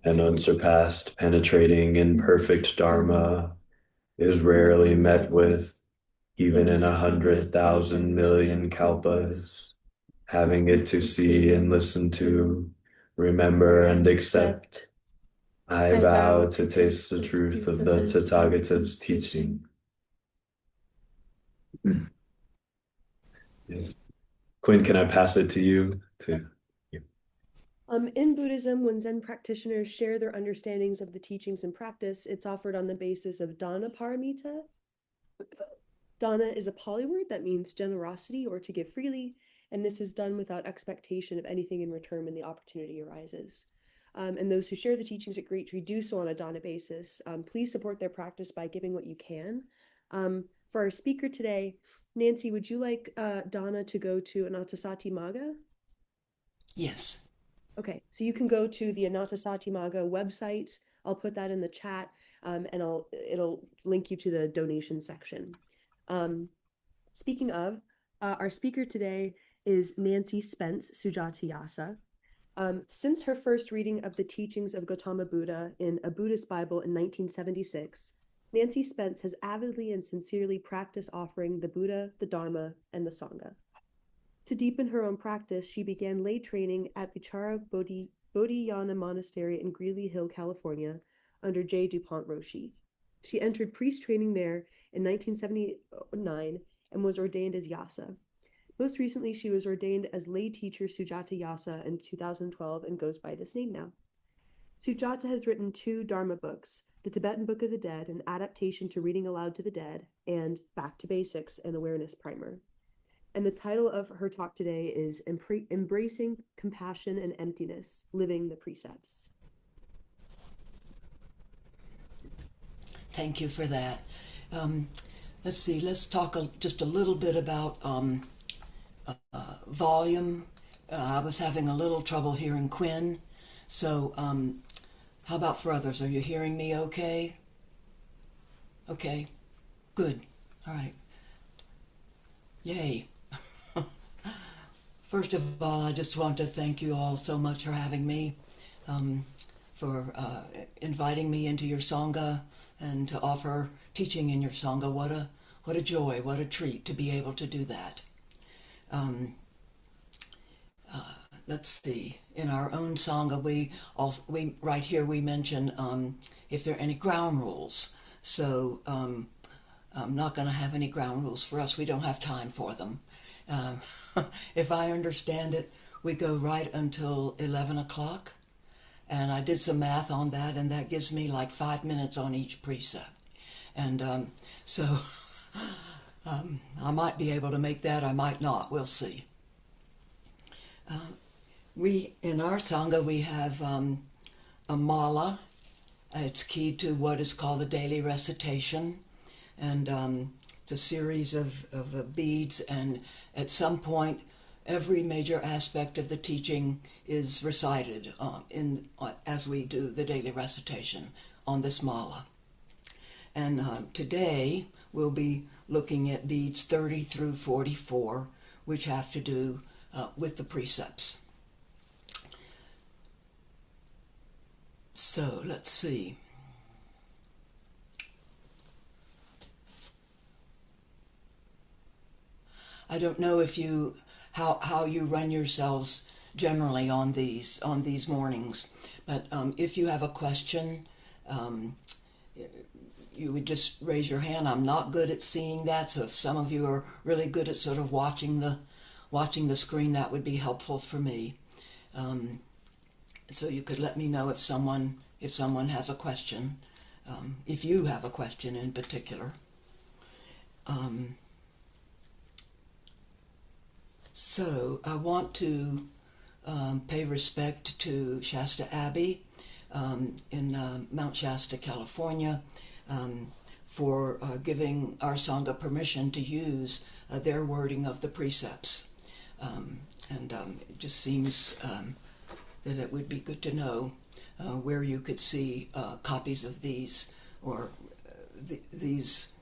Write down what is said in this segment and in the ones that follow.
and unsurpassed, penetrating and perfect Dharma is rarely met with, even in 100,000 million kalpas. Having it to see and listen to, remember and accept, I vow to taste the truth of the Tathagata's teaching. Yes. Quinn, can I pass it to you? In Buddhism, when Zen practitioners share their understandings of the teachings and practice, it's offered on the basis of dana paramita. Dana is a Pali word that means generosity or to give freely, and this is done without expectation of anything in return when the opportunity arises. And those who share the teachings at Great Tree do so on a dana basis. Please support their practice by giving what you can. For our speaker today, Nancy, would you like Dana to go to Anatasati Maga? Yes. Okay, so you can go to the Anatasati Maga website. I'll put that in the chat, and it'll link you to the donation section. Um, Speaking of, our speaker today is Nancy Spence Sujata Yasa. Since her first reading of the teachings of Gotama Buddha in A Buddhist Bible in 1976, Nancy Spence has avidly and sincerely practiced offering the Buddha, the Dharma, and the Sangha. To deepen her own practice, she began lay training at Vichara Bodhiyana Monastery in Greeley Hill, California, under Jay Dupont Roshi. She entered priest training there in 1979 and was ordained as Yasa. Most recently, she was ordained as Lay Teacher Sujata Yasa in 2012 and goes by this name now. Sujata has written two Dharma books, The Tibetan Book of the Dead, an adaptation to Reading Aloud to the Dead, and Back to Basics, an awareness primer. And the title of her talk today is Embracing Compassion and Emptiness, Living the Precepts. Thank you for that. Let's see, let's talk just a little bit about volume. I was having a little trouble hearing Quinn, so how about for others? Are you hearing me okay? Okay, good. All right. Yay. First of all, I just want to thank you all so much for having me, for inviting me into your Sangha and to offer teaching in your Sangha. What a joy, what a treat to be able to do that. Let's see. In our own Sangha, we right here we mention if there are any ground rules. So I'm not going to have any ground rules for us. We don't have time for them. Um, if I understand it, we go right until 11 o'clock. And I did some math on that, and that gives me like 5 minutes on each precept. And so I might be able to make that, I might not, we'll see. In our Sangha, we have a mala. It's keyed to what is called the daily recitation. And it's a series of beads, and at some point, every major aspect of the teaching is recited as we do the daily recitation on this mala. And today we'll be looking at beads 30 through 44, which have to do with the precepts. So let's see. I don't know if how you run yourselves generally on these mornings, but if you have a question, you would just raise your hand. I'm not good at seeing that, so if some of you are really good at sort of watching the screen, that would be helpful for me. So you could let me know if someone has a question, if you have a question in particular. So I want to pay respect to Shasta Abbey in Mount Shasta, California, for giving our Sangha permission to use their wording of the precepts. And it just seems that it would be good to know where you could see copies of these, or these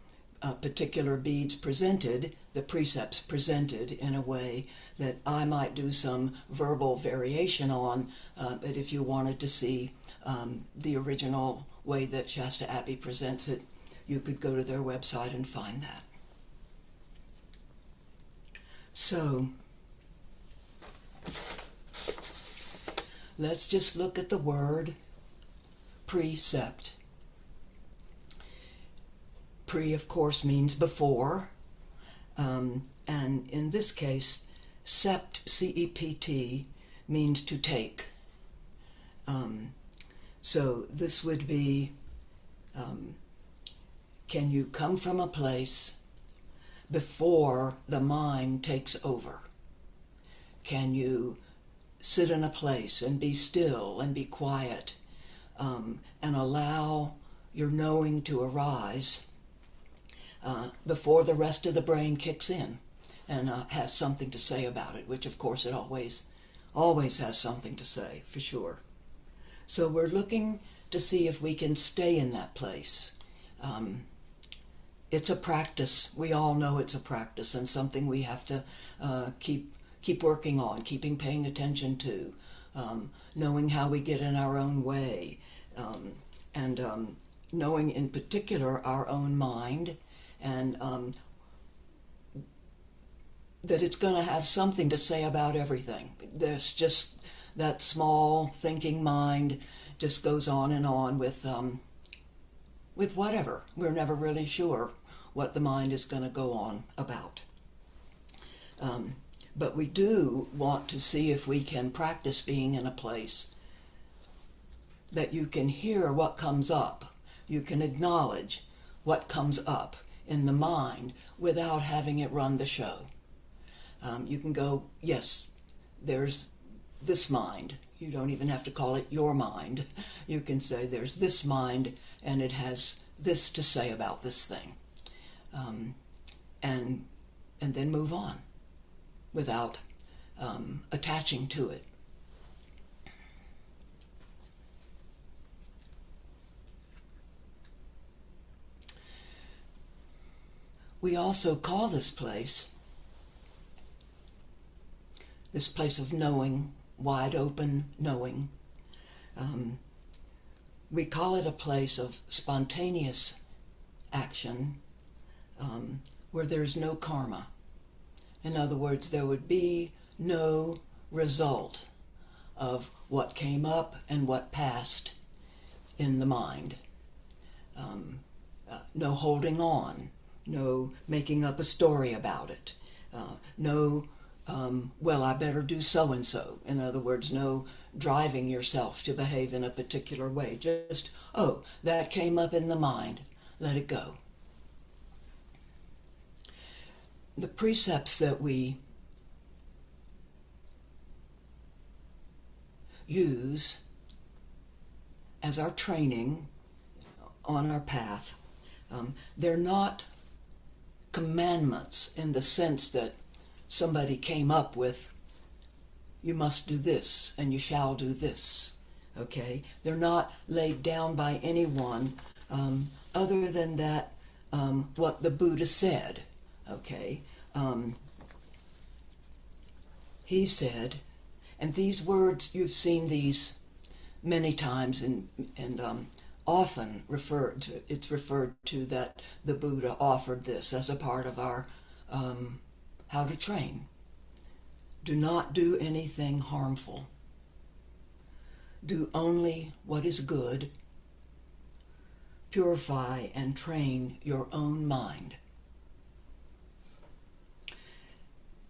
particular beads presented, the precepts presented in a way that I might do some verbal variation on, but if you wanted to see the original way that Shasta Abbey presents it, you could go to their website and find that. So, let's just look at the word precept. Pre, of course, means before, and in this case, sept, C-E-P-T, means to take. So this would be, can you come from a place before the mind takes over? Can you sit in a place and be still and be quiet and allow your knowing to arise before the rest of the brain kicks in and has something to say about it, which of course it always has something to say, for sure. So we're looking to see if we can stay in that place. It's a practice. We all know it's a practice and something we have to keep working on, paying attention to, knowing how we get in our own way, and knowing in particular our own mind, and that it's going to have something to say about everything. There's just that small thinking mind just goes on with whatever. We're never really sure what the mind is going to go on about. But we do want to see if we can practice being in a place that you can hear what comes up. You can acknowledge what comes up in the mind without having it run the show. You can go, yes, there's this mind. You don't even have to call it your mind. You can say there's this mind and it has this to say about this thing. And then move on without attaching to it. We also call this place of knowing, wide open knowing, we call it a place of spontaneous action where there's no karma. In other words, there would be no result of what came up and what passed in the mind. No holding on, no making up a story about it, no, well, I better do so-and-so. In other words, no driving yourself to behave in a particular way. Just, oh, that came up in the mind, let it go. The precepts that we use as our training on our path, they're not commandments in the sense that somebody came up with, you must do this and you shall do this, okay? They're not laid down by anyone other than that what the Buddha said, okay? He said, and these words, you've seen these many times and often it's referred to that the Buddha offered this as a part of our how to train. Do not do anything harmful. Do only what is good. Purify and train your own mind.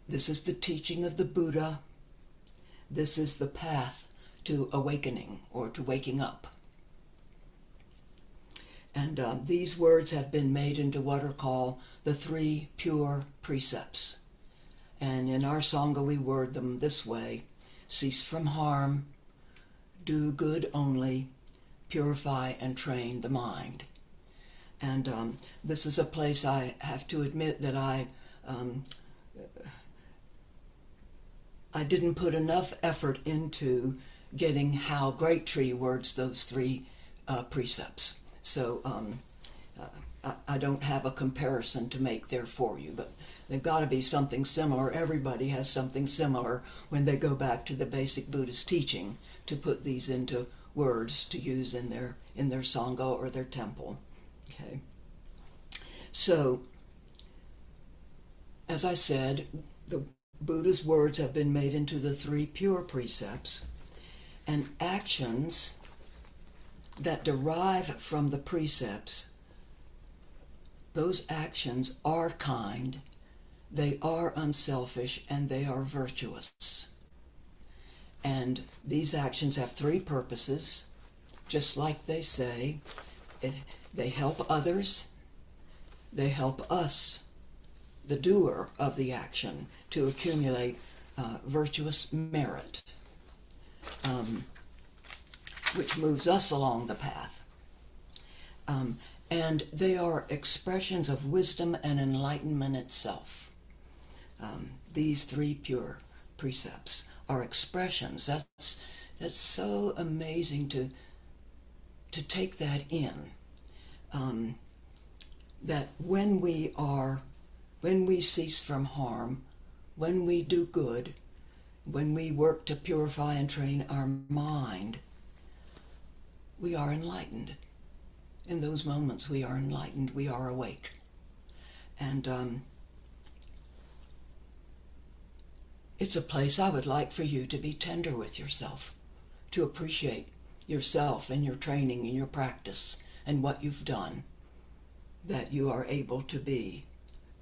This is the teaching of the Buddha. This is the path to awakening or to waking up. And these words have been made into what are called the 3 pure precepts. And in our Sangha we word them this way: cease from harm, do good only, purify and train the mind. And this is a place I have to admit that I didn't put enough effort into getting how Great Tree words those 3 precepts. So I don't have a comparison to make there for you, but they've got to be something similar. Everybody has something similar when they go back to the basic Buddhist teaching to put these into words to use in their Sangha or their temple. Okay. So, as I said, the Buddha's words have been made into the 3 pure precepts, and actions that derive from the precepts, those actions are kind, they are unselfish, and they are virtuous. And these actions have 3 purposes, just like they say. They help others, they help us, the doer of the action, to accumulate virtuous merit, which moves us along the path. And they are expressions of wisdom and enlightenment itself. These 3 pure precepts are expressions. That's so amazing to take that in. That when we cease from harm, when we do good, when we work to purify and train our mind, we are enlightened. In those moments we are enlightened, we are awake. And it's a place I would like for you to be tender with yourself, to appreciate yourself and your training and your practice and what you've done, that you are able to be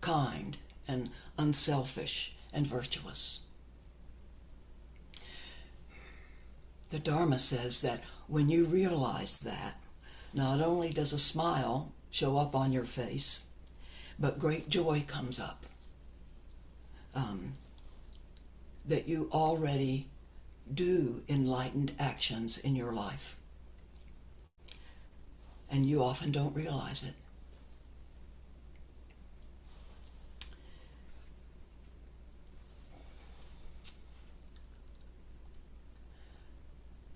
kind and unselfish and virtuous. The Dharma says that when you realize that, not only does a smile show up on your face, but great joy comes up. That you already do enlightened actions in your life. And you often don't realize it.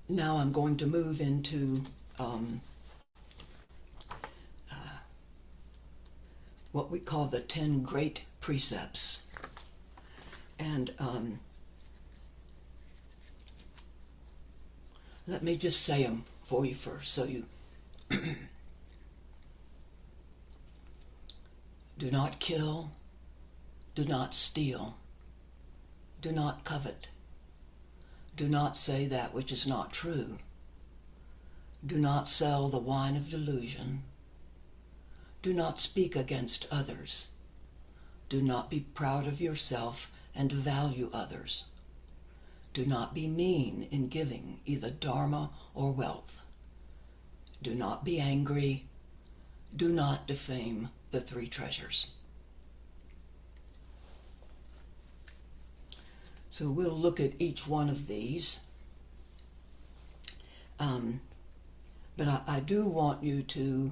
Now I'm going to move into what we call the 10 Great Precepts. And let me just say them for you first, so you do not kill, do not steal, do not covet, do not say that which is not true, do not sell the wine of delusion, do not speak against others, do not be proud of yourself and value others. Do not be mean in giving either dharma or wealth. Do not be angry. Do not defame the 3 treasures. So we'll look at each one of these. But I do want you to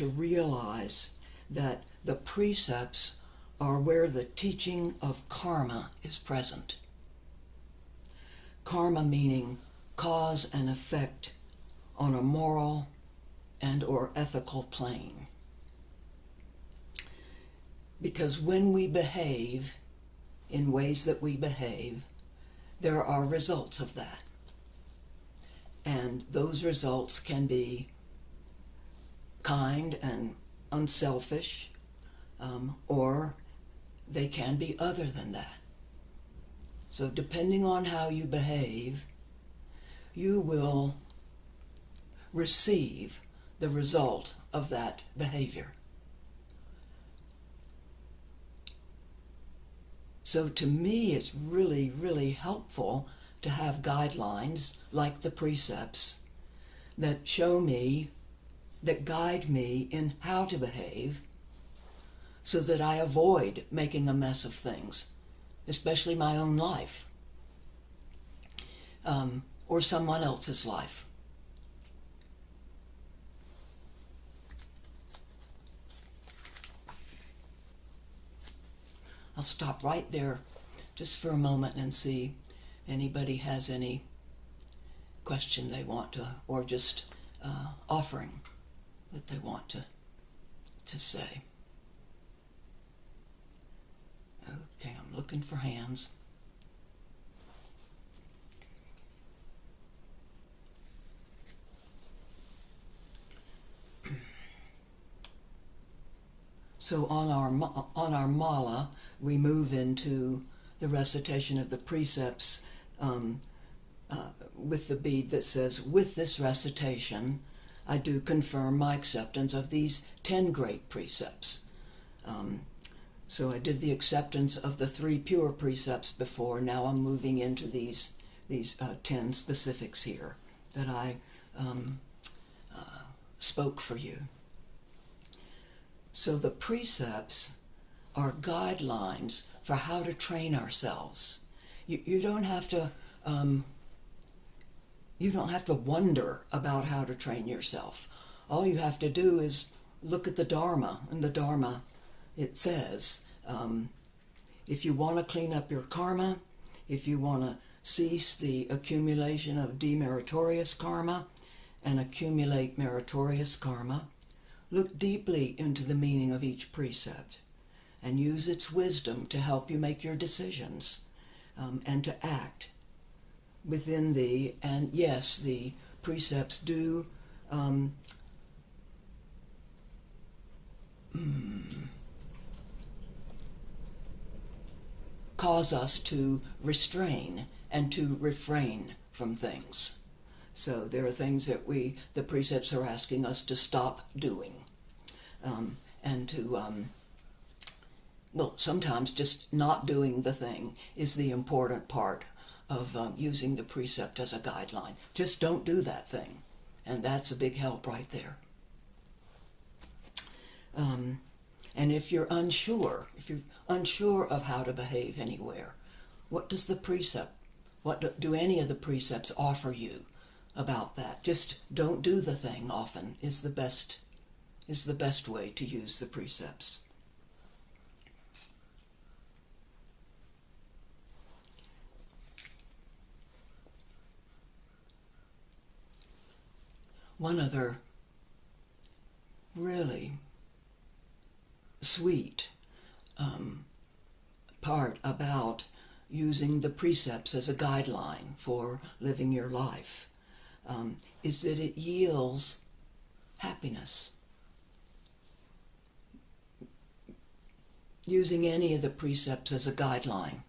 realize that the precepts are where the teaching of karma is present. Karma meaning cause and effect on a moral and or ethical plane. Because when we behave in ways that we behave, there are results of that. And those results can be kind and unselfish, or they can be other than that. So depending on how you behave, you will receive the result of that behavior. So to me, it's really, really helpful to have guidelines like the precepts that show me, that guide me in how to behave, so that I avoid making a mess of things, especially my own life, or someone else's life. I'll stop right there just for a moment and see anybody has any question they want to, or just offering that they want to say. Okay, I'm looking for hands. So on our mala, we move into the recitation of the precepts with the bead that says, "With this recitation, I do confirm my acceptance of these 10 great precepts." So I did the acceptance of the 3 pure precepts before. Now I'm moving into these 10 specifics here that I spoke for you. So the precepts are guidelines for how to train ourselves. You don't have to wonder about how to train yourself. All you have to do is look at the Dharma, and the Dharma, it says, if you want to clean up your karma, if you want to cease the accumulation of demeritorious karma and accumulate meritorious karma, look deeply into the meaning of each precept and use its wisdom to help you make your decisions and to act within thee. And yes, the precepts do cause us to restrain and to refrain from things. So there are things that the precepts are asking us to stop doing, and to, sometimes just not doing the thing is the important part of using the precept as a guideline. Just don't do that thing, and that's a big help right there. And if you're unsure of how to behave anywhere, what does the precept, do any of the precepts offer you about that? Just don't do the thing often is the best way to use the precepts. One other really sweet part about using the precepts as a guideline for living your life is that it yields happiness. Using any of the precepts as a guideline,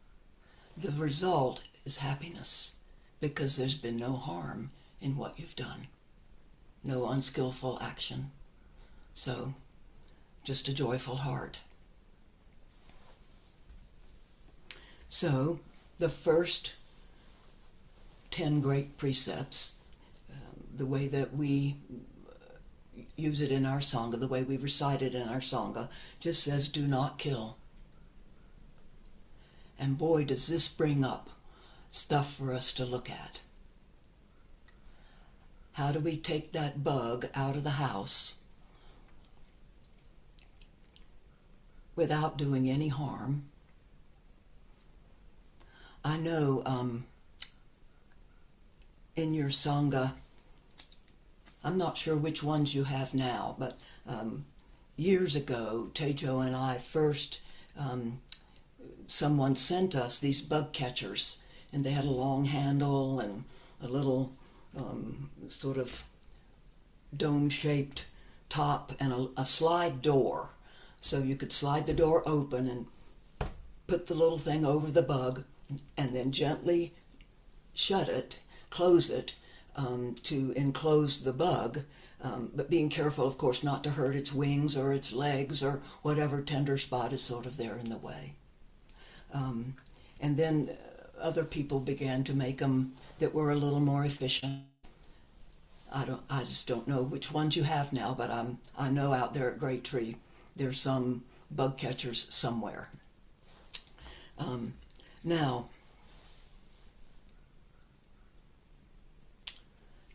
the result is happiness, because there's been no harm in what you've done, no unskillful action. So, just a joyful heart. So, the first 10 great precepts, the way that we use it in our Sangha, the way we recite it in our Sangha, just says, do not kill. And boy, does this bring up stuff for us to look at. How do we take that bug out of the house without doing any harm? I know in your Sangha, I'm not sure which ones you have now, but years ago, Tejo and I first, someone sent us these bug catchers, and they had a long handle and a little sort of dome-shaped top and a slide door. So you could slide the door open and put the little thing over the bug and then gently shut it, close it, to enclose the bug, but being careful, of course, not to hurt its wings or its legs or whatever tender spot is sort of there in the way. And then other people began to make them that were a little more efficient. I just don't know which ones you have now, but I know out there at Great Tree there's some bug catchers somewhere. Now,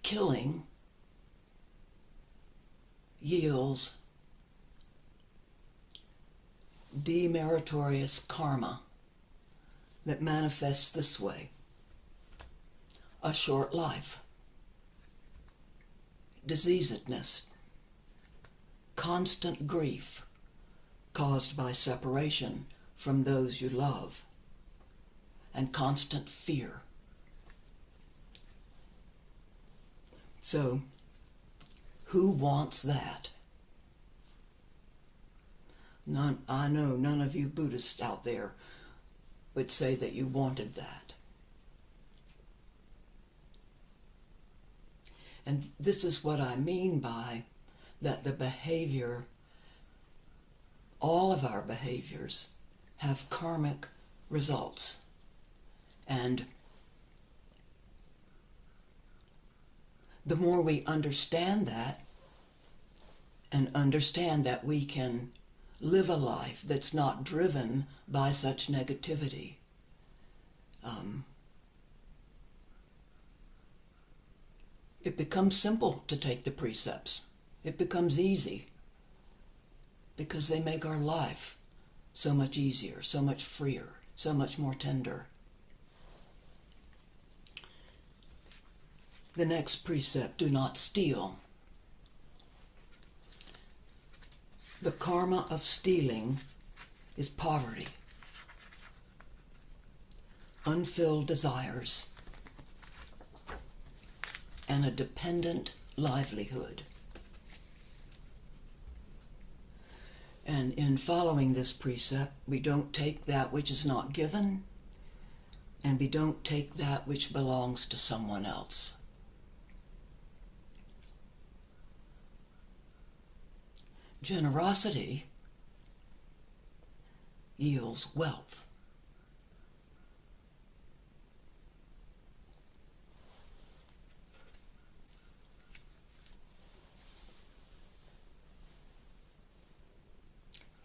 killing yields demeritorious karma that manifests this way: a short life. diseasedness, constant grief caused by separation from those you love, and constant fear. So, who wants that? I know none of you Buddhists out there would say that you wanted that. And this is what I mean by that the behavior, all of our behaviors, have karmic results. And the more we understand that, and understand that we can live a life that's not driven by such negativity, it becomes simple to take the precepts. It becomes easy because they make our life so much easier, so much freer, so much more tender. The next precept, do not steal. The karma of stealing is poverty, unfilled desires, and a dependent livelihood. And in following this precept, we don't take that which is not given, and we don't take that which belongs to someone else. Generosity yields wealth.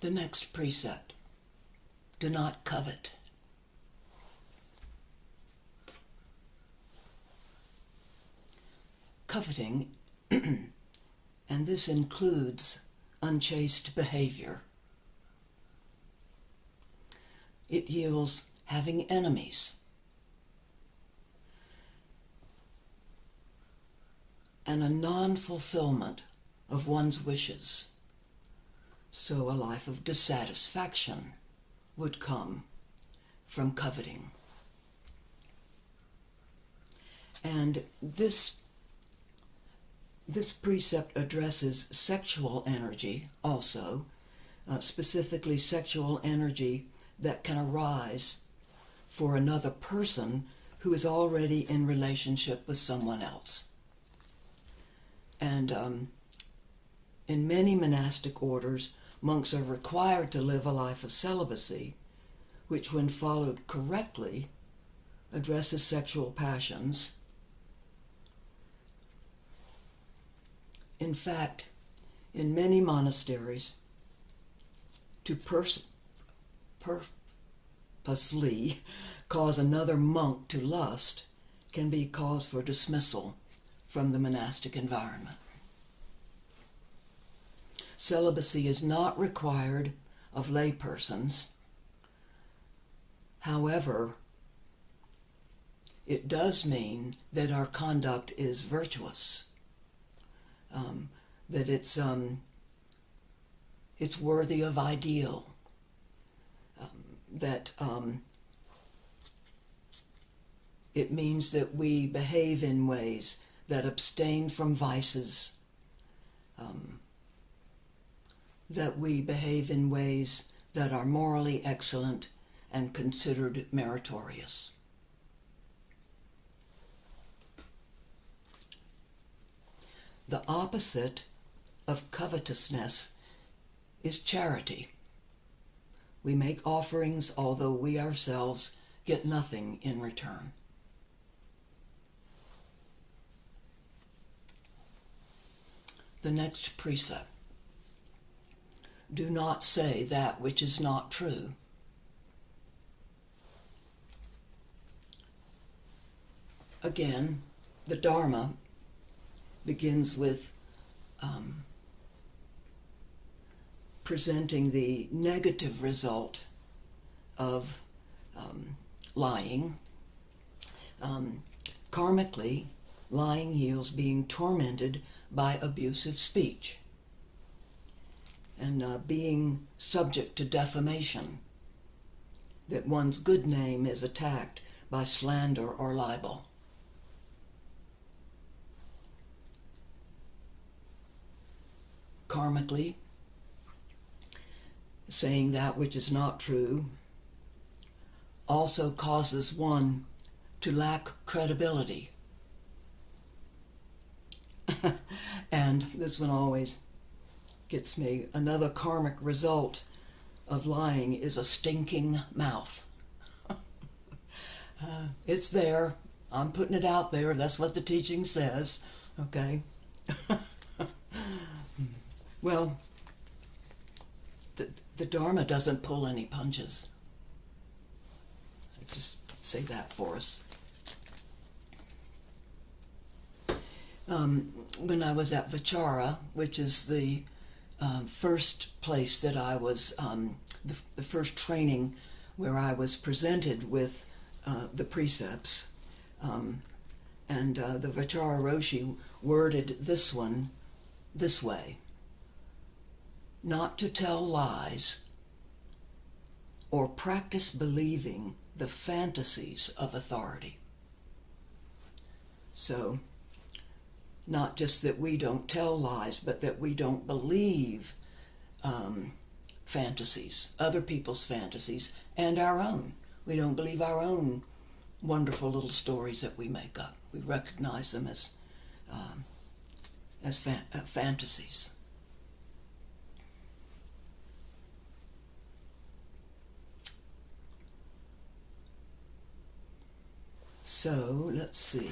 The next precept, do not covet. Coveting, and this includes unchaste behavior. It yields having enemies and a non-fulfillment of one's wishes. So a life of dissatisfaction would come from coveting. And this precept addresses sexual energy also, specifically sexual energy that can arise for another person who is already in relationship with someone else. And in many monastic orders, monks are required to live a life of celibacy, which when followed correctly addresses sexual passions. In fact, in many monasteries, to purposely cause another monk to lust can be cause for dismissal from the monastic environment. Celibacy is not required of lay persons. However, it does mean that our conduct is virtuous, that it's worthy of ideal, that it means that we behave in ways that abstain from vices, that we behave in ways that are morally excellent and considered meritorious. The opposite of covetousness is charity. We make offerings although we ourselves get nothing in return. The next precept, do not say that which is not true. Again, the Dharma begins with presenting the negative result of lying. Karmically, lying yields being tormented by abusive speech, and being subject to defamation, that one's good name is attacked by slander or libel. Karmically, saying that which is not true also causes one to lack credibility. And this one always gets me. Another karmic result of lying is a stinking mouth. It's there. I'm putting it out there. That's what the teaching says. Okay? Well, the Dharma doesn't pull any punches. I just say that for us. When I was at Vichara, which is the first place that I was, the first training where I was presented with the precepts, and the Vichara Roshi worded this one this way: not to tell lies or practice believing the fantasies of authority. So, not just that we don't tell lies, but that we don't believe fantasies, other people's fantasies, and our own. We don't believe our own wonderful little stories that we make up. We recognize them as fantasies. So, let's see.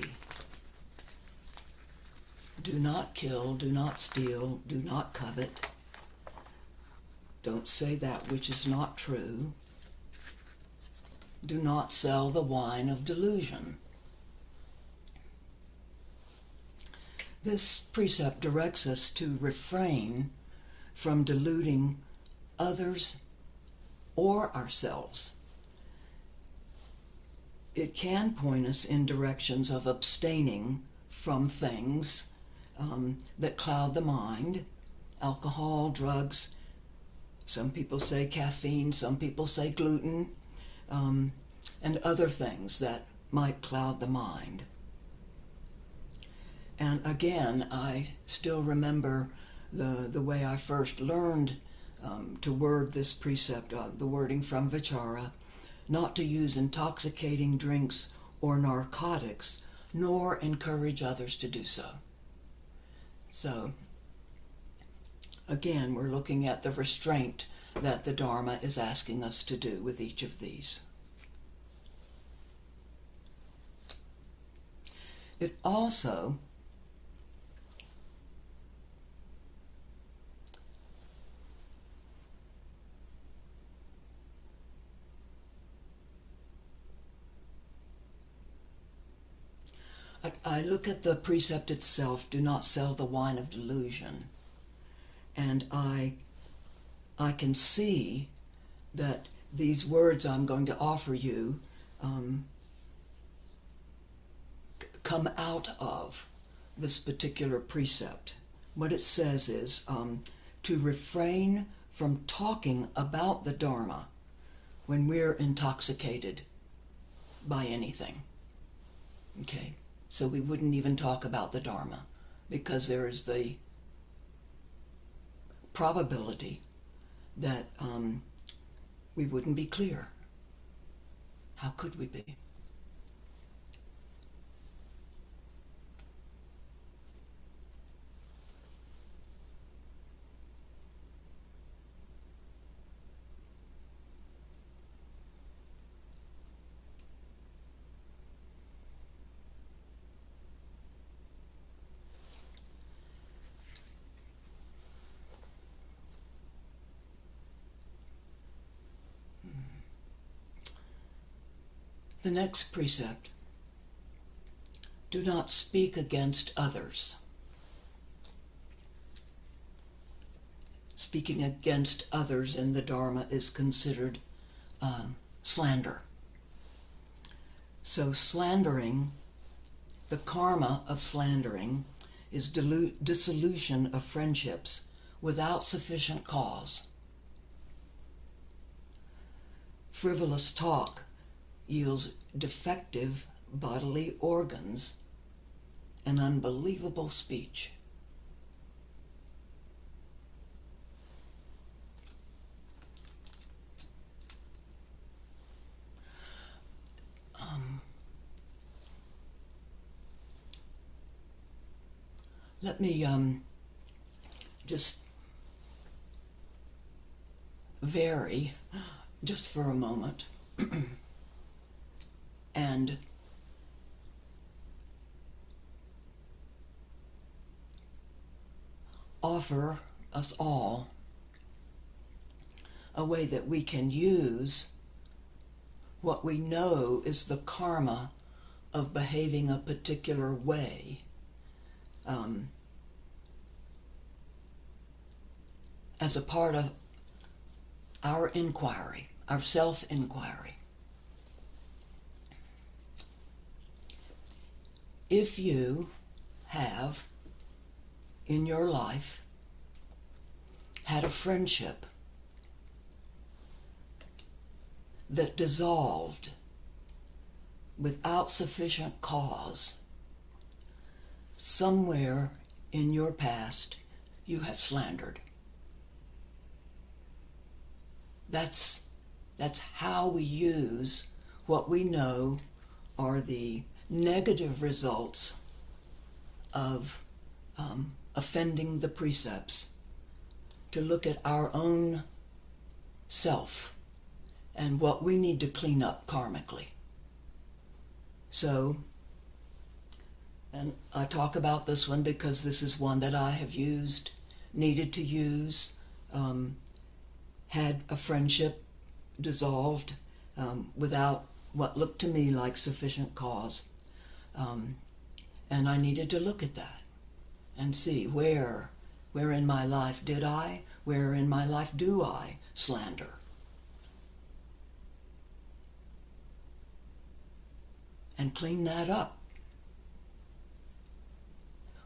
Do not kill, do not steal, do not covet. Don't say that which is not true. Do not sell the wine of delusion. This precept directs us to refrain from deluding others or ourselves. It can point us in directions of abstaining from things that cloud the mind: alcohol, drugs. Some people say caffeine, some people say gluten, and other things that might cloud the mind. And again, I still remember the way I first learned to word this precept, the wording from Vichara: not to use intoxicating drinks or narcotics, nor encourage others to do so. So, again, we're looking at the restraint that the Dharma is asking us to do with each of these. It also I look at the precept itself: do not sell the wine of delusion. And I can see that these words I'm going to offer you come out of this particular precept. What it says is to refrain from talking about the Dharma when we're intoxicated by anything. Okay? So we wouldn't even talk about the Dharma, because there is the probability that we wouldn't be clear. How could we be? The next precept: do not speak against others. Speaking against others in the Dharma is considered slander. So slandering, the karma of slandering, is dissolution of friendships without sufficient cause. Frivolous talk yields defective bodily organs and unbelievable speech. Let me just vary just for a moment and offer us all a way that we can use what we know is the karma of behaving a particular way as a part of our inquiry, our self-inquiry. If you have in your life had a friendship that dissolved without sufficient cause, somewhere in your past you have slandered. That's how we use what we know are the negative results of offending the precepts, to look at our own self and what we need to clean up karmically. So, and I talk about this one because this is one that I have used, needed to use, had a friendship dissolved without what looked to me like sufficient cause. And I needed to look at that and see where in my life did I, where in my life do I slander. And clean that up.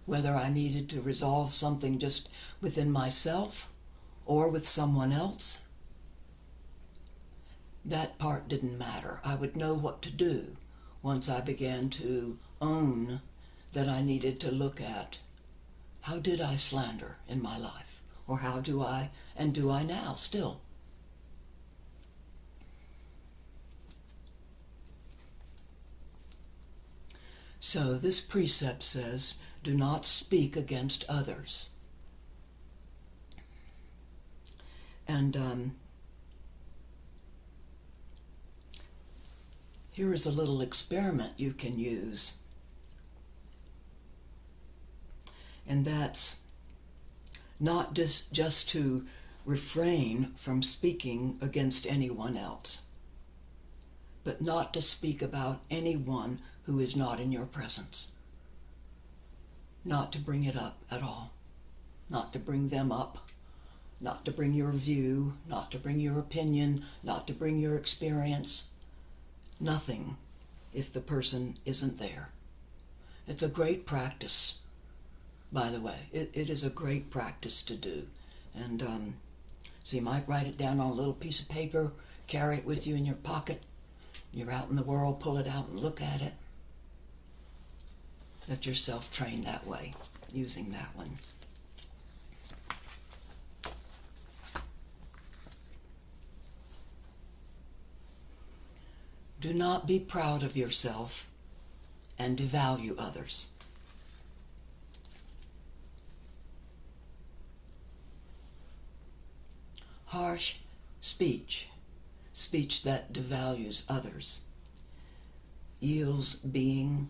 Whether I needed to resolve something just within myself or with someone else, that part didn't matter. I would know what to do once I began to own that I needed to look at how did I slander in my life, or how do I, and do I now still? So this precept says, do not speak against others. And here is a little experiment you can use. And that's not just to refrain from speaking against anyone else, but not to speak about anyone who is not in your presence. Not to bring it up at all. Not to bring them up. Not to bring your view. Not to bring your opinion. Not to bring your experience. Nothing if the person isn't there. It's a great practice, by the way. It is a great practice to do. And so you might write it down on a little piece of paper, carry it with you in your pocket. You're out in the world, pull it out and look at it. Let yourself train that way, using that one. Do not be proud of yourself and devalue others. Harsh speech, speech that devalues others, yields being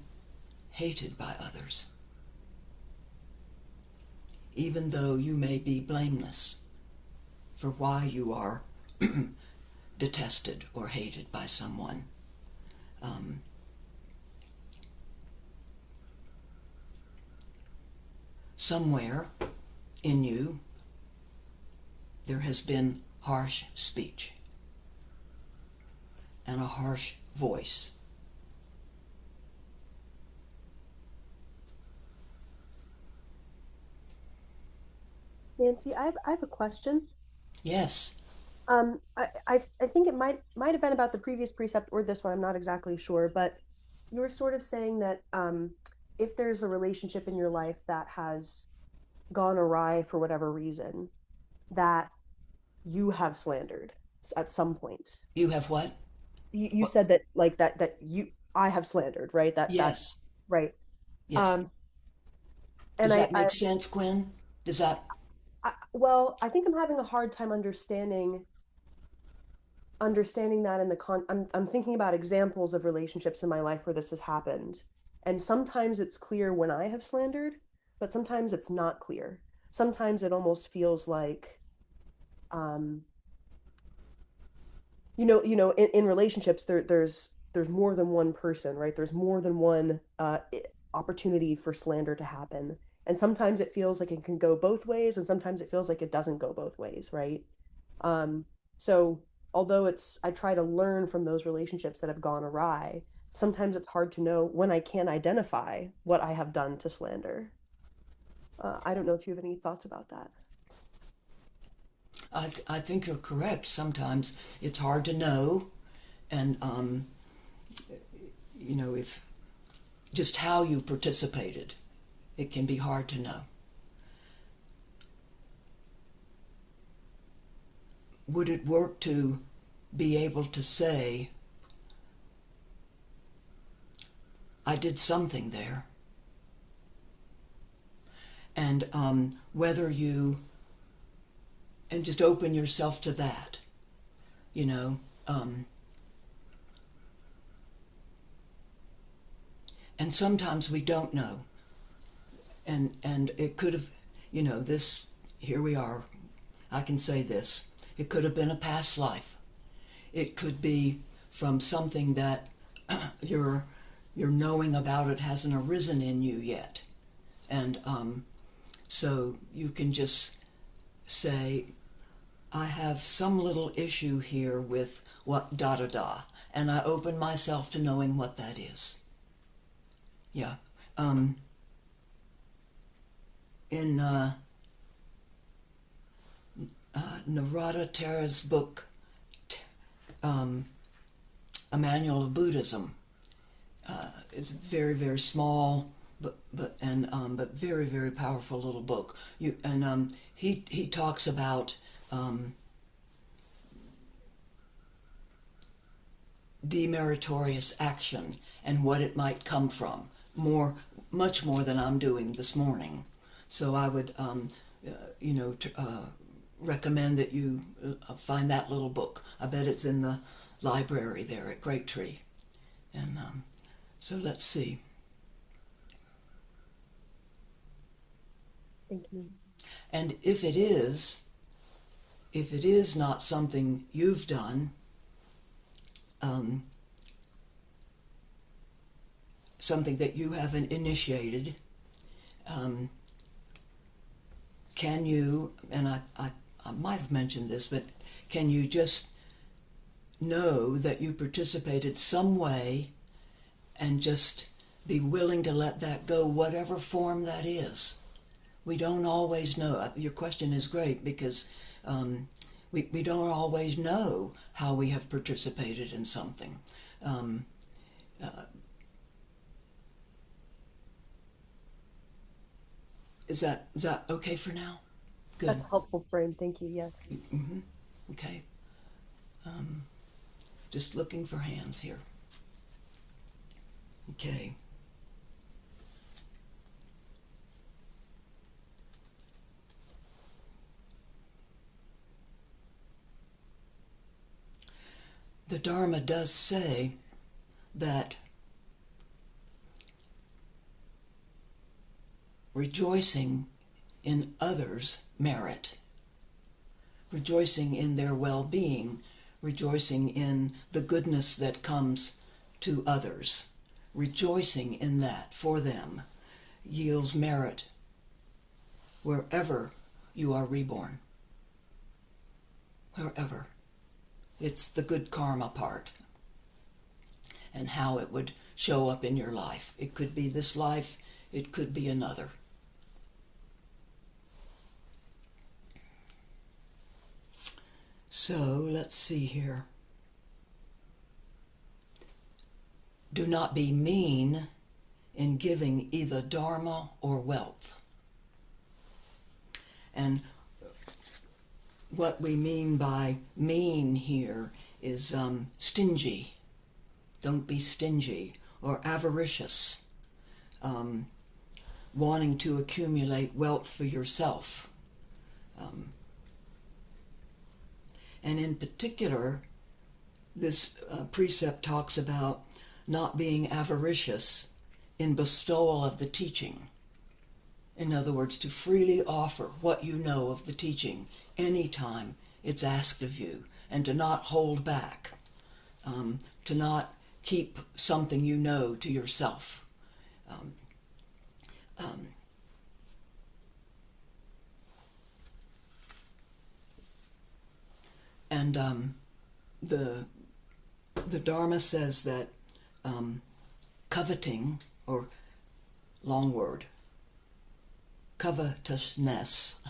hated by others, even though you may be blameless for why you are detested or hated by someone. Somewhere in you there has been harsh speech and a harsh voice. Nancy, I have a question. Yes. I think it might have been about the previous precept or this one. I'm not exactly sure, but you were sort of saying that if there's a relationship in your life that has gone awry for whatever reason, that you have slandered at some point. You have what? You What? said that like that you I have slandered, right? That's Yes. right. Yes. Um, and Does that make sense, Gwen? Does that? well, I think I'm having a hard time understanding that in the I'm thinking about examples of relationships in my life where this has happened. And sometimes it's clear when I have slandered, but sometimes it's not clear. Sometimes it almost feels like um in relationships there's more than one person, right? There's more than one opportunity for slander to happen. And sometimes it feels like it can go both ways, and sometimes it feels like it doesn't go both ways, right? Um, so although I try to learn from those relationships that have gone awry, sometimes it's hard to know when I can identify what I have done to slander. I don't know if you have any thoughts about that. I think you're correct. Sometimes it's hard to know, and if just how you participated, it can be hard to know. Would it work to be able to say, I did something there? And whether you, and just open yourself to that, you know. And sometimes we don't know. And it could have, this, here we are. I can say this. It could have been a past life. It could be from something that your knowing about it hasn't arisen in you yet. And so you can just say, I have some little issue here with what da da da, and I open myself to knowing what that is. Yeah. In Narada Tera's book, A Manual of Buddhism, it's very, very small, but very, very powerful little book. He talks about demeritorious action and what it might come from, much more than I'm doing this morning. So I would, recommend that you find that little book. I bet it's in the library there at Great Tree. And so let's see. Thank you. And if it is not something you've done, something that you haven't initiated, can you, and I might have mentioned this, but can you just know that you participated some way and just be willing to let that go, whatever form that is? We don't always know. Your question is great because we don't always know how we have participated in something. Is that okay for now? Good. That's a helpful frame. Thank you. Yes. Mm-hmm. Okay. Just looking for hands here. Okay. The Dharma does say that rejoicing in others' merit, rejoicing in their well-being, rejoicing in the goodness that comes to others, rejoicing in that for them yields merit wherever you are reborn. Wherever. It's the good karma part and how it would show up in your life. It could be this life, it could be another. So let's see here. Do not be mean in giving either dharma or wealth. And what we mean by mean here is stingy. Don't be stingy, or avaricious, wanting to accumulate wealth for yourself. And in particular, this precept talks about not being avaricious in bestowal of the teaching. In other words, to freely offer what you know of the teaching anytime it's asked of you, and to not hold back, to not keep something you know to yourself. And the Dharma says that coveting, or long word, covetousness,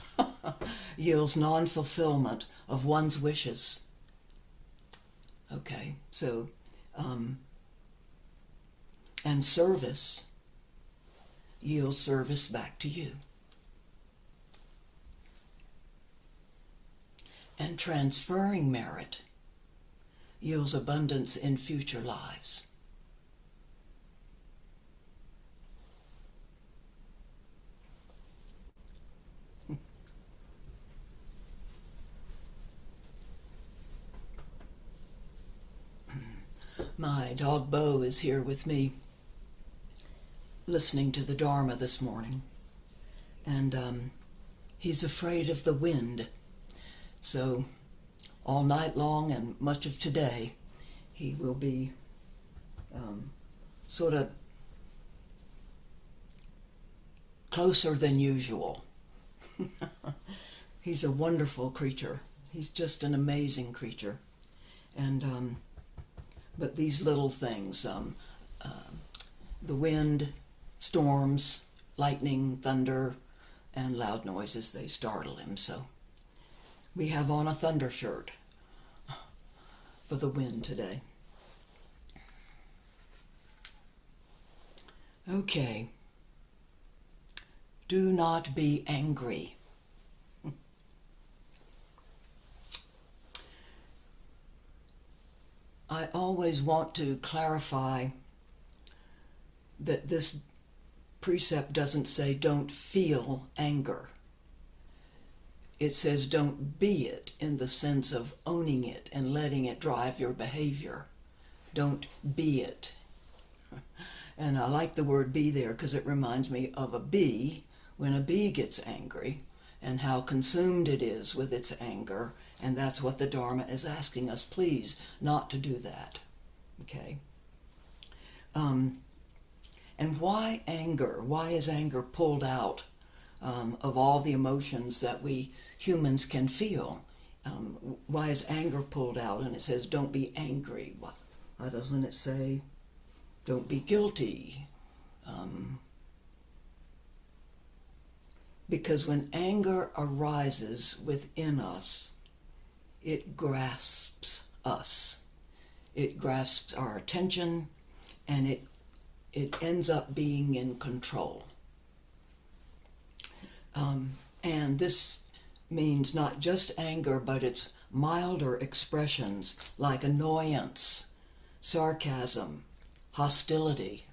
yields non-fulfillment of one's wishes. Okay, so, and service yields service back to you. And transferring merit yields abundance in future lives. My dog Bo is here with me, listening to the Dharma this morning, and he's afraid of the wind. So all night long and much of today, he will be sort of closer than usual. He's a wonderful creature. He's just an amazing creature. And but these little things, the wind, storms, lightning, thunder, and loud noises, they startle him. So we have on a thunder shirt for the wind today. Okay. Do not be angry. I always want to clarify that this precept doesn't say don't feel anger. It says don't be it, in the sense of owning it and letting it drive your behavior. Don't be it. And I like the word be there because it reminds me of a bee, when a bee gets angry, and how consumed it is with its anger. And that's what the Dharma is asking us, please, not to do that. Okay? And why anger? Why is anger pulled out of all the emotions that we humans can feel? Why is anger pulled out? And it says, don't be angry. Why doesn't it say, don't be guilty? Because when anger arises within us, it grasps us. It grasps our attention, and it ends up being in control. And this means not just anger, but it's milder expressions like annoyance, sarcasm, hostility.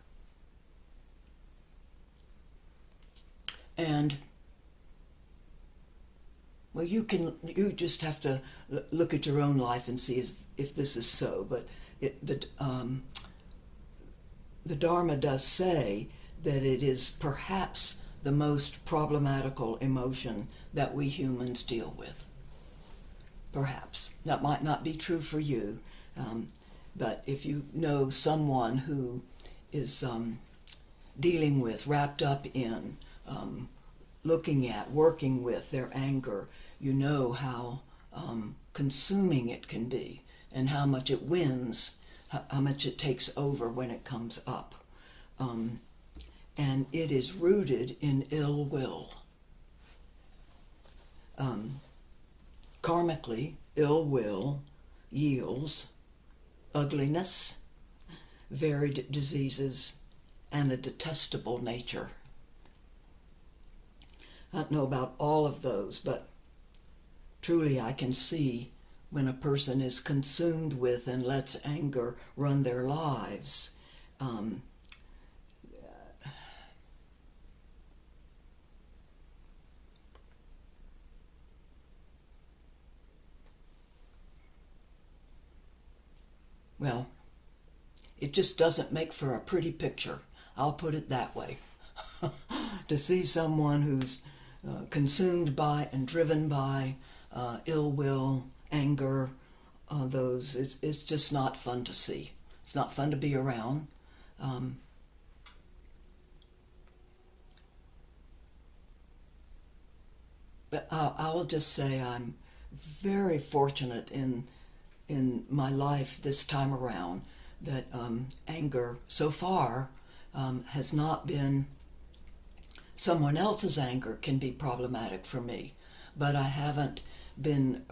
And well, you just have to look at your own life and see if this is so. But the Dharma does say that it is perhaps the most problematical emotion that we humans deal with. Perhaps. That might not be true for you, but if you know someone who is dealing with, wrapped up in, looking at, working with their anger, you know how consuming it can be, and how much it wins, how much it takes over when it comes up. And it is rooted in ill will. Karmically, ill will yields ugliness, varied diseases, and a detestable nature. I don't know about all of those, but truly I can see when a person is consumed with and lets anger run their lives. Um, well, it just doesn't make for a pretty picture. I'll put it that way. To see someone who's consumed by and driven by ill will, anger, it's just not fun to see. It's not fun to be around. Um, but I will just say I'm very fortunate in my life this time around that anger so far has not been. Someone else's anger can be problematic for me, but I haven't been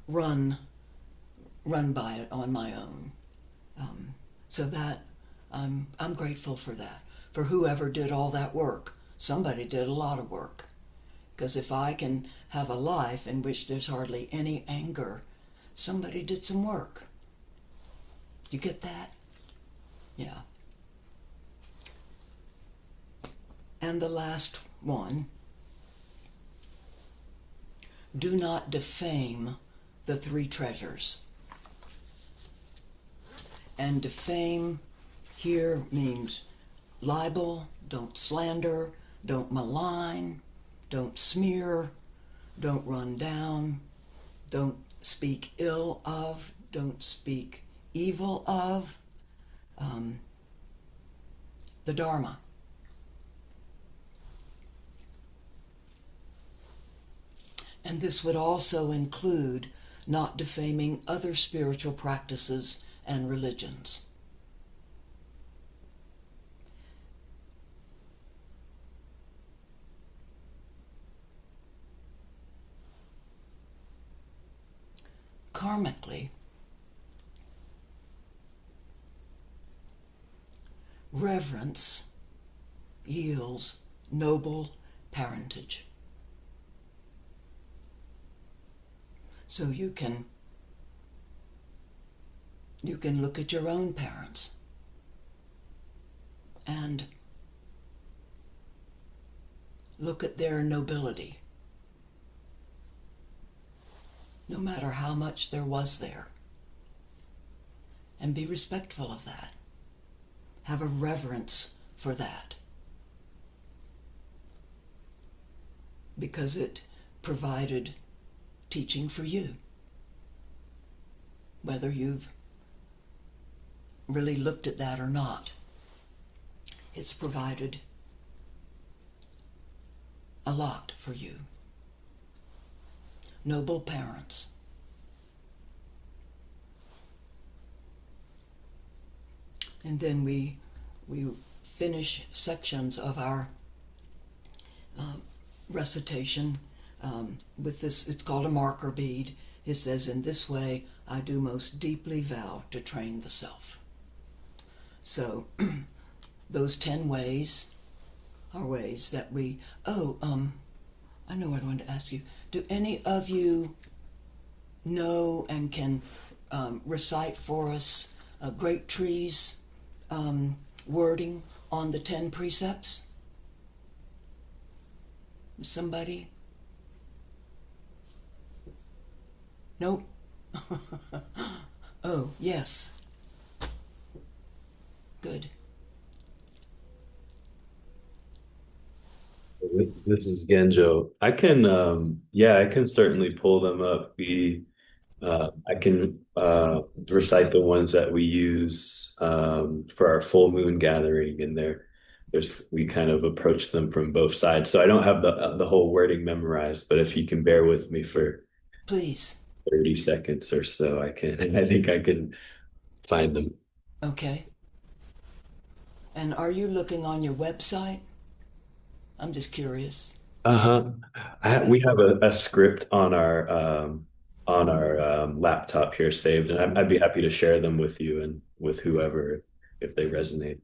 run by it on my own. So that I'm grateful for that. For whoever did all that work, somebody did a lot of work. Because if I can have a life in which there's hardly any anger, somebody did some work. You get that? Yeah. And the last one, do not defame the three treasures. And defame here means libel, don't slander, don't malign, don't smear, don't run down, don't speak ill of, don't speak evil of the Dharma. And this would also include not defaming other spiritual practices and religions. Karmically, reverence yields noble parentage. So you can look at your own parents and look at their nobility, no matter how much there was there, and be respectful of that. Have a reverence for that, because it provided teaching for you, whether you've really looked at that or not. It's provided a lot for you. Noble parents. And then we finish sections of our recitation with this. It's called a marker bead. It says, "In this way I do most deeply vow to train the self." So those 10 ways are ways that we, I know what I wanted to ask you. Do any of you know and can recite for us Great Tree's wording on the 10 precepts? Somebody? Nope. Oh, yes. Good. This is Genjo. I can certainly pull them up. I can recite the ones that we use for our full moon gathering, and we kind of approach them from both sides. So I don't have the whole wording memorized, but if you can bear with me for Please. 30 seconds or so, I can. I think I can find them. Okay. And are you looking on your website? I'm just curious. Uh-huh. Okay. We have a script on on our laptop here saved, and I'd be happy to share them with you and with whoever if they resonate.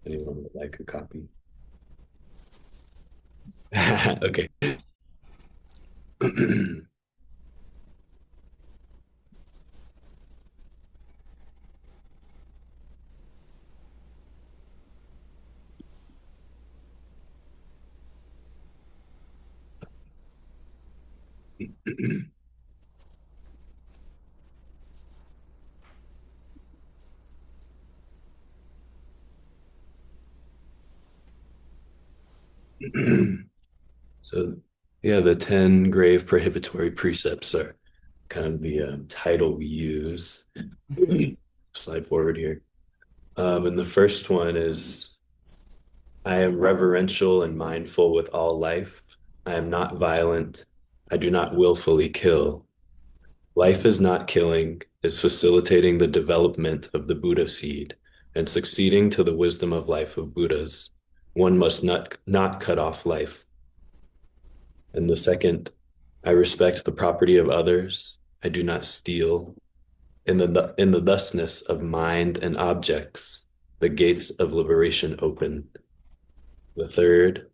Anyone would like a copy? Okay. So, yeah, the 10 grave prohibitory precepts are kind of the title we use. Slide forward here. And the first one is I am reverential and mindful with all life. I am not violent. I do not willfully kill. Life is not killing, is facilitating the development of the Buddha seed and succeeding to the wisdom of life of Buddhas. One must not cut off life. And the second, I respect the property of others. I do not steal. In the thusness of mind and objects, the gates of liberation open. The third,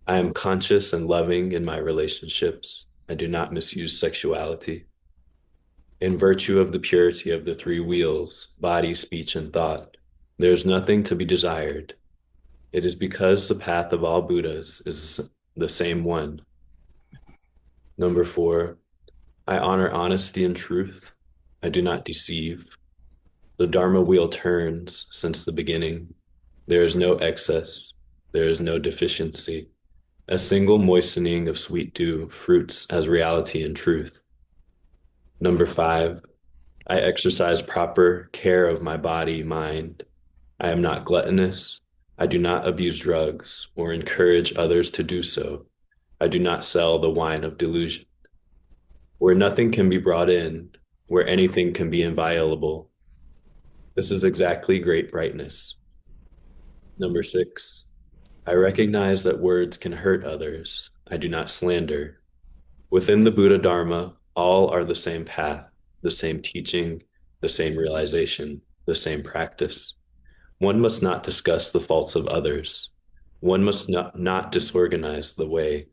I am conscious and loving in my relationships. I do not misuse sexuality. In virtue of the purity of the three wheels, body, speech, and thought, there is nothing to be desired. It is because the path of all Buddhas is the same one. Number four, I honor honesty and truth. I do not deceive. The Dharma wheel turns since the beginning. There is no excess. There is no deficiency. A single moistening of sweet dew fruits as reality and truth. Number five, I exercise proper care of my body, mind. I am not gluttonous. I do not abuse drugs or encourage others to do so. I do not sell the wine of delusion. Where nothing can be brought in, where anything can be inviolable. This is exactly great brightness. Number six, I recognize that words can hurt others. I do not slander. Within the Buddha Dharma, all are the same path, the same teaching, the same realization, the same practice. One must not discuss the faults of others. One must not disorganize the way.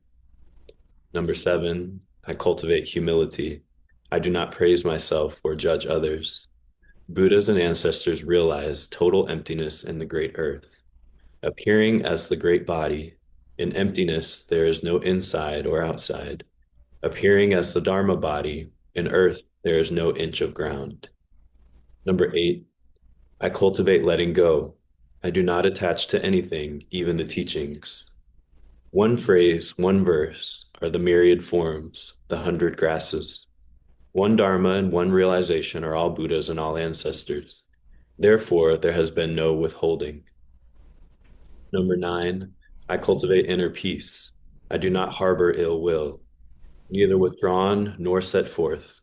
Number seven, I cultivate humility. I do not praise myself or judge others. Buddhas and ancestors realized total emptiness in the great earth. Appearing as the great body, in emptiness there is no inside or outside. Appearing as the Dharma body, in earth there is no inch of ground. Number eight, I cultivate letting go. I do not attach to anything, even the teachings. One phrase, one verse are the myriad forms, the 100 grasses. One Dharma and one realization are all Buddhas and all ancestors. Therefore, there has been no withholding. Number nine, I cultivate inner peace. I do not harbor ill will, neither withdrawn nor set forth.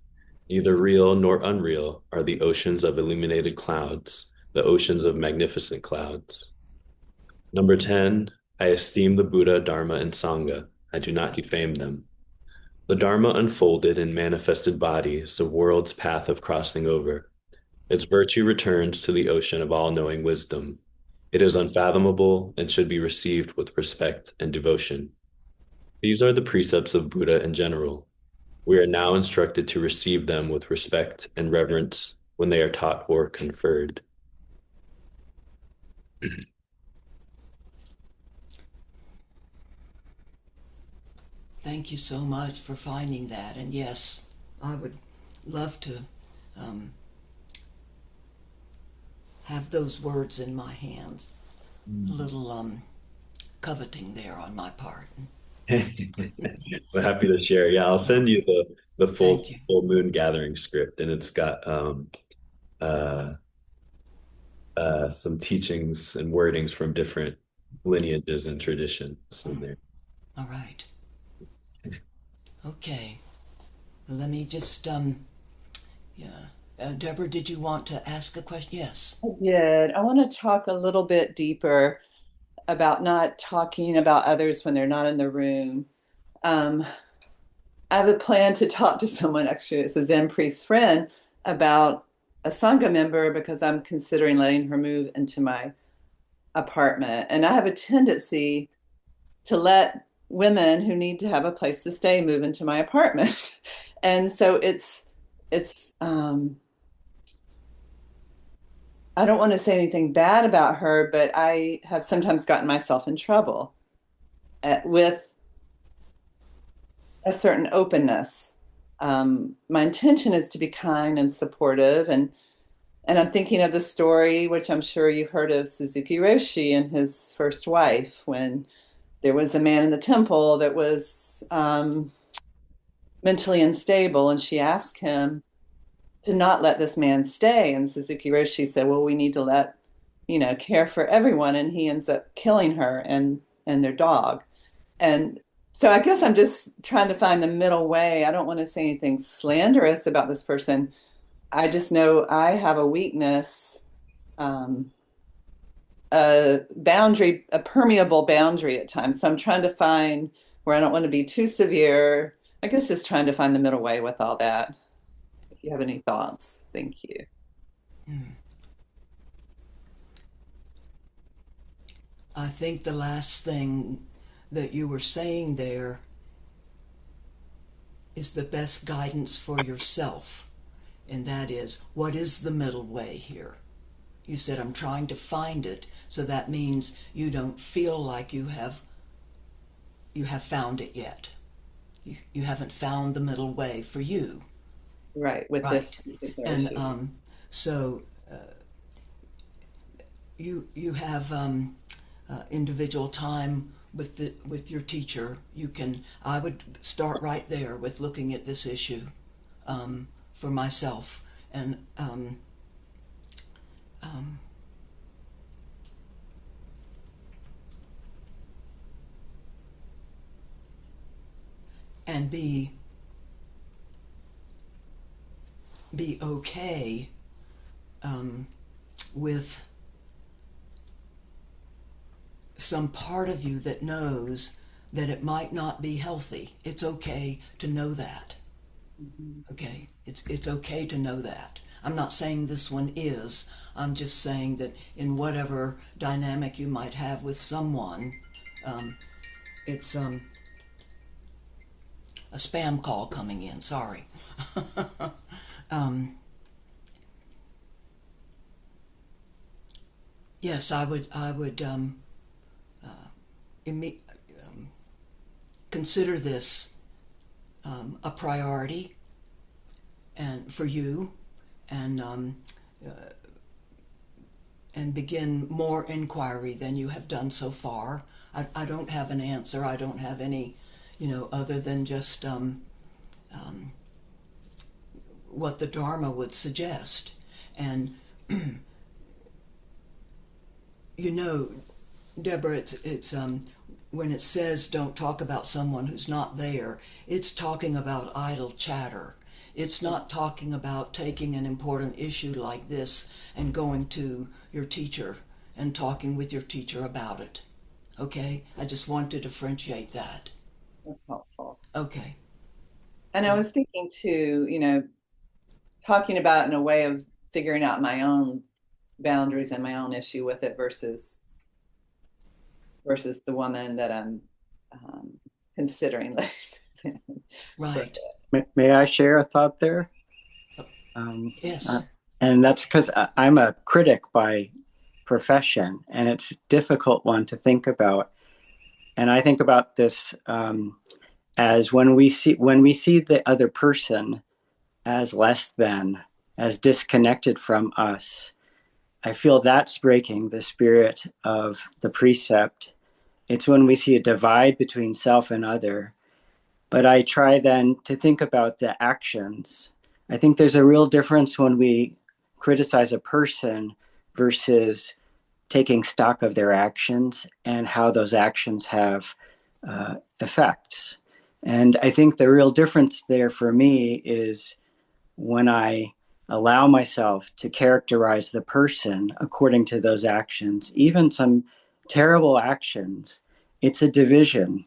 Neither real nor unreal are the oceans of illuminated clouds, the oceans of magnificent clouds. Number 10, I esteem the Buddha, Dharma, and Sangha. I do not defame them. The Dharma unfolded in manifested body is the world's path of crossing over. Its virtue returns to the ocean of all-knowing wisdom. It is unfathomable and should be received with respect and devotion. These are the precepts of Buddha in general. We are now instructed to receive them with respect and reverence when they are taught or conferred. Thank you so much for finding that. And yes, I would love to have those words in my hands. A little coveting there on my part. We're happy to share. Yeah, I'll send you the full Thank you. full moon gathering script, and it's got uh, some teachings and wordings from different lineages and traditions in there. All right. Okay. Let me just yeah. Deborah, did you want to ask a question? Yes. I did. I want to talk a little bit deeper about not talking about others when they're not in the room. Um, I have a plan to talk to someone, actually, it's a Zen priest friend, about a Sangha member because I'm considering letting her move into my apartment. And I have a tendency to let women who need to have a place to stay move into my apartment. And so it's I don't want to say anything bad about her, but I have sometimes gotten myself in trouble with a certain openness. My intention is to be kind and supportive, and I'm thinking of the story, which I'm sure you've heard of, Suzuki Roshi and his first wife, when there was a man in the temple that was mentally unstable, and she asked him to not let this man stay. And Suzuki Roshi said, "Well, we need to care for everyone," and he ends up killing her and their dog. And so I guess I'm just trying to find the middle way. I don't want to say anything slanderous about this person. I just know I have a weakness, um, a permeable boundary at times. So I'm trying to find where I don't want to be too severe. I guess just trying to find the middle way with all that. If you have any thoughts, thank you. I think the last thing that you were saying there is the best guidance for yourself, and that is, what is the middle way here? You said, I'm trying to find it, so that means you don't feel like you have found it yet. You haven't found the middle way for you. Right, with Right. this. And so you have individual time with your teacher. I would start right there with looking at this issue for myself, and and be okay with some part of you that knows that it might not be healthy. It's okay to know that. Okay, it's okay to know that. I'm not saying this one is. I'm just saying that in whatever dynamic you might have with someone, it's a spam call coming in. Sorry. Yes, I would consider this a priority and for you, and begin more inquiry than you have done so far. I don't have an answer. I don't have any, other than just what the Dharma would suggest. And Deborah, it's when it says don't talk about someone who's not there, it's talking about idle chatter. It's not talking about taking an important issue like this and going to your teacher and talking with your teacher about it. Okay? I just want to differentiate that. That's helpful. Okay. And I was thinking too, talking about in a way of figuring out my own boundaries and my own issue with it versus the woman that I'm considering. Right. May I share a thought there? Yes. And that's because I'm a critic by profession, and it's a difficult one to think about. And I think about this as when we see the other person as less than, as disconnected from us, I feel that's breaking the spirit of the precept. It's when we see a divide between self and other. But I try then to think about the actions. I think there's a real difference when we criticize a person versus taking stock of their actions and how those actions have effects. And I think the real difference there for me is when I allow myself to characterize the person according to those actions, even some terrible actions, it's a division.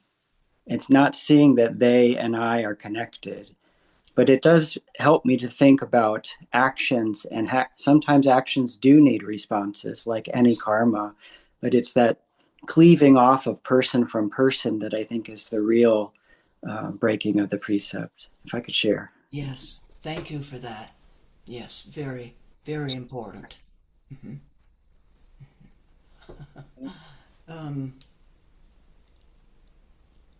It's not seeing that they and I are connected, but it does help me to think about actions, and sometimes actions do need responses, like any karma, but it's that cleaving off of person from person that I think is the real breaking of the precept. If I could share. Yes, thank you for that. Yes, very, very important. Mm-hmm.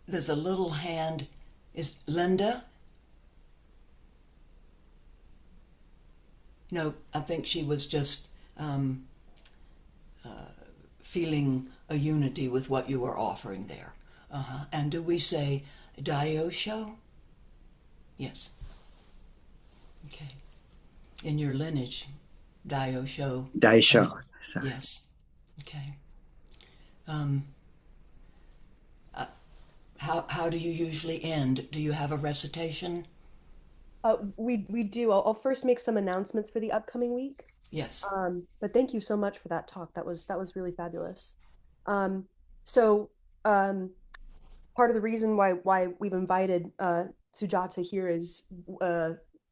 There's a little hand. Is Linda? No, I think she was just feeling a unity with what you were offering there. And do we say Daiyosho? Yes. Okay. In your lineage, Daiyosho. Daisho. Sorry. Yes. Okay. Um, how do you usually end? Do you have a recitation? We do. I'll first make some announcements for the upcoming week. Yes. But thank you so much for that talk. That was really fabulous. Um, so part of the reason why we've invited Sujata here is uh,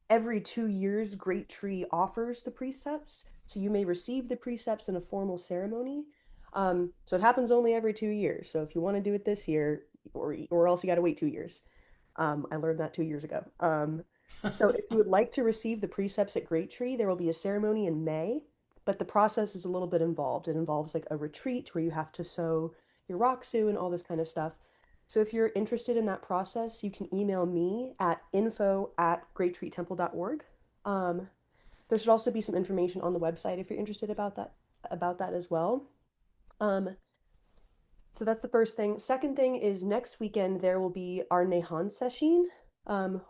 every 2 years, Great Tree offers the precepts, so you may receive the precepts in a formal ceremony. So it happens only every 2 years. So if you want to do it this year, or else you got to wait 2 years. I learned that 2 years ago. So if you would like to receive the precepts at Great Tree, there will be a ceremony in May, but the process is a little bit involved. It involves like a retreat where you have to sow your Roxu and all this kind of stuff. So if you're interested in that process, you can email me at info@greattreetemple.org. There should also be some information on the website if you're interested about that as well. Um, so that's the first thing. Second thing is next weekend there will be our Nehan session,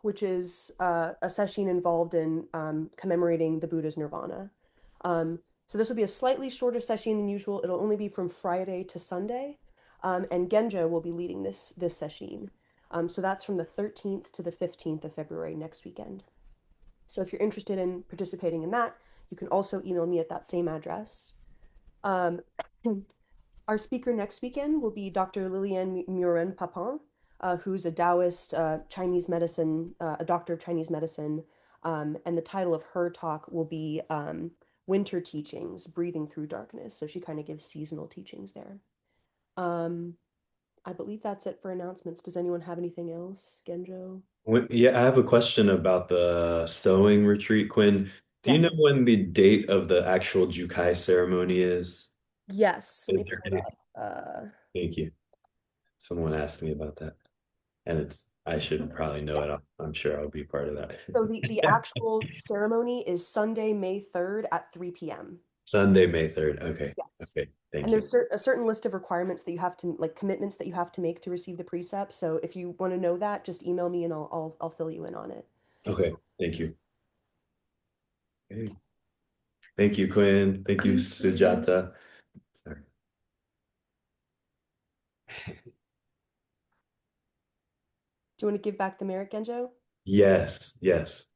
which is a session involved in commemorating the Buddha's nirvana. So this will be a slightly shorter session than usual. It'll only be from Friday to Sunday, and Genjo will be leading this session. So that's from the 13th to the 15th of February next weekend. So if you're interested in participating in that, you can also email me at that same address. Um, Our speaker next weekend will be Dr. Liliane Muren Papin, who's a Taoist Chinese medicine, a doctor of Chinese medicine. And the title of her talk will be Winter Teachings, Breathing Through Darkness. So she kind of gives seasonal teachings there. I believe that's it for announcements. Does anyone have anything else, Genjo? Yeah, I have a question about the sewing retreat, Quinn. Do you know Yes. when the date of the actual Jukai ceremony is? Yes. Let me Is pull there it any- up. Thank you. Someone asked me about that, and I should probably know it. I'm sure I'll be part of So the that. actual ceremony is Sunday, May 3rd at 3 p.m. Sunday, May 3rd. Okay. Yes. Okay. And Thank you. there's a certain list of requirements that you have to, like commitments that you have to make to receive the precepts. So if you want to know that, just email me and I'll fill you in on it. Okay. Thank you. Okay. Thank you, Quinn. Thank you, Sujata. Sorry. Do you want to give back the merit, Genjo? Yes, yes.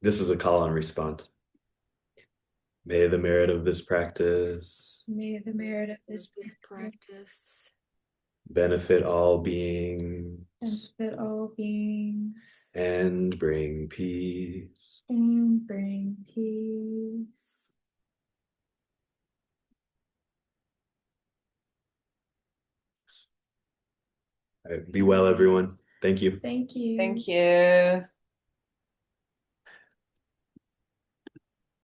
This is a call and response. May the merit of this practice May the merit of this practice benefit all beings benefit all beings and bring peace. and bring peace. All right, be well, everyone. Thank you. Thank you. Thank you.